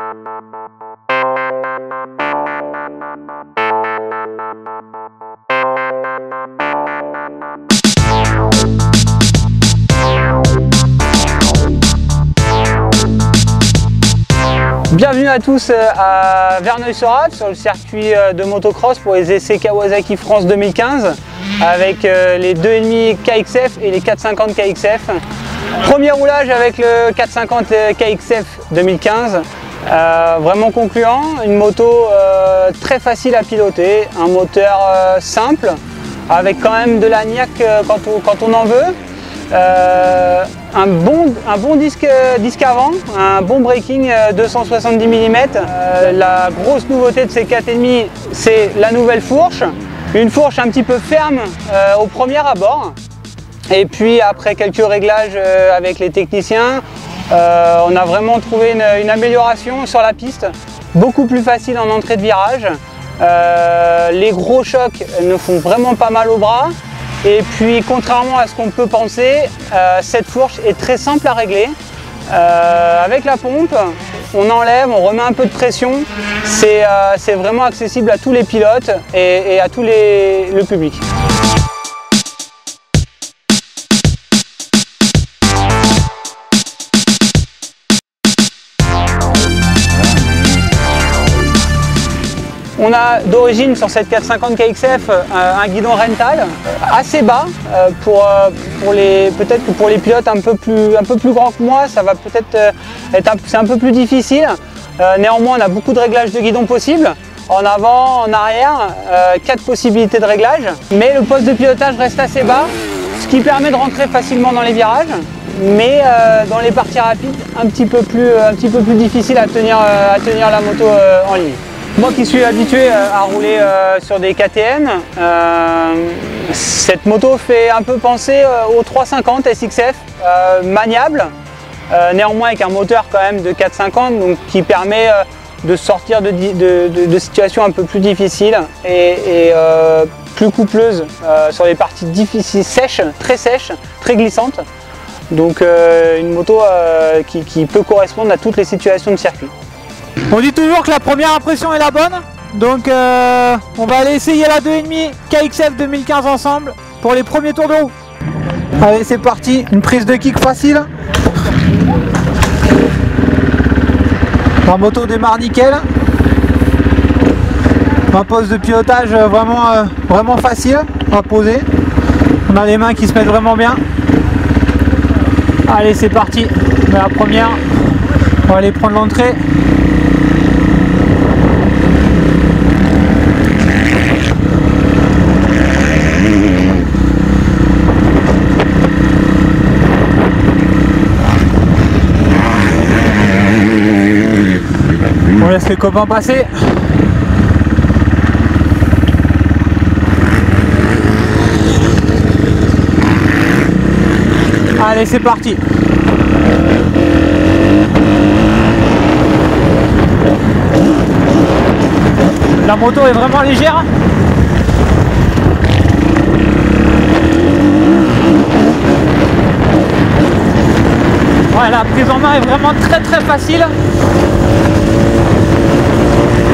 Bienvenue à tous à Verneuil-sur-Avre sur le circuit de motocross pour les essais Kawasaki France 2015 avec les 2.5 KXF et les 450 KXF. Premier roulage avec le 450 KXF 2015, vraiment concluant, une moto très facile à piloter, un moteur simple avec quand même de la niaque quand on en veut. Un bon disque avant, un bon braking 270 mm. La grosse nouveauté de ces 4,5, c'est la nouvelle fourche. Une fourche un petit peu ferme au premier abord. Et puis après quelques réglages avec les techniciens, on a vraiment trouvé une amélioration sur la piste. Beaucoup plus facile en entrée de virage. Les gros chocs ne font vraiment pas mal au bras. Et puis contrairement à ce qu'on peut penser, cette fourche est très simple à régler. Avec la pompe, on enlève, on remet un peu de pression. C'est vraiment accessible à tous les pilotes et à tout le public. On a d'origine sur cette 450 KXF un guidon rental assez bas peut-être que pour les pilotes un peu plus grands que moi, ça va peut-être c'est un peu plus difficile. Néanmoins, on a beaucoup de réglages de guidon possibles. En avant, en arrière, 4 possibilités de réglage. Mais le poste de pilotage reste assez bas, ce qui permet de rentrer facilement dans les virages. Mais dans les parties rapides, un petit peu plus difficile à tenir la moto en ligne. Moi qui suis habitué à rouler sur des KTM, cette moto fait un peu penser au 350 SXF, maniable, néanmoins avec un moteur quand même de 450, donc qui permet de sortir de situations un peu plus difficiles et plus coupleuses sur les parties difficiles, sèches, très glissantes. Donc une moto qui peut correspondre à toutes les situations de circuit. On dit toujours que la première impression est la bonne, donc on va aller essayer la 2.5 KXF 2015 ensemble pour les premiers tours de roue. Allez, c'est parti, une prise de kick facile. La moto démarre nickel. Un poste de pilotage vraiment facile à poser. On a les mains qui se mettent vraiment bien. Allez, c'est parti. La première, on va aller prendre l'entrée. On laisse les copains passer. Allez, c'est parti. La moto est vraiment légère. Ouais, la prise en main est vraiment très facile.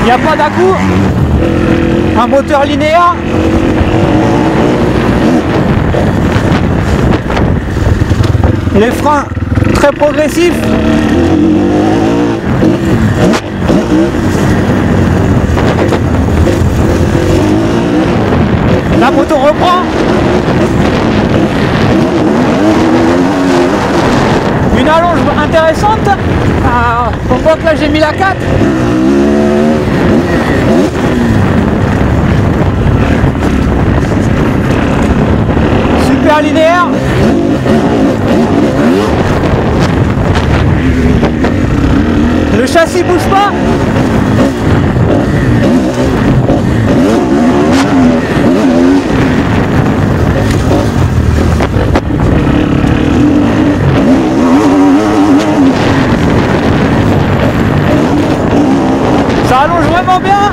Il n'y a pas d'à-coup, un moteur linéaire. Les freins très progressifs. La moto reprend. Une allonge intéressante. On voit que là j'ai mis la 4. Super linéaire. Le châssis bouge pas. Ça allonge vraiment bien.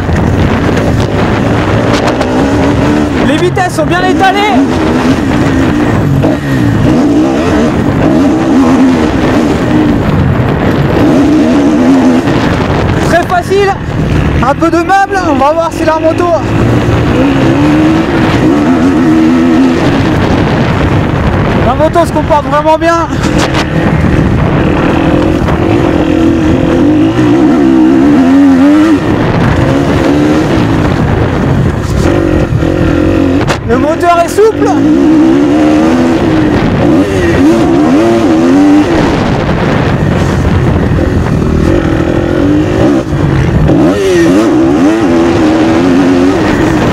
Les vitesses sont bien étalées. Un peu de meubles, on va voir si la moto... La moto se comporte vraiment bien. Le moteur est souple.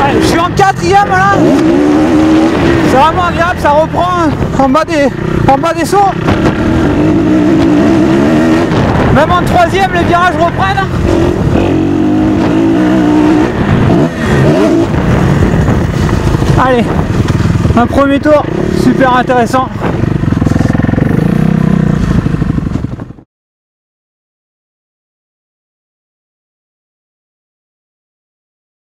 Allez, je suis en quatrième là. C'est vraiment agréable, ça reprend en bas des sauts. Même en troisième, les virages reprennent. Allez, un premier tour super intéressant.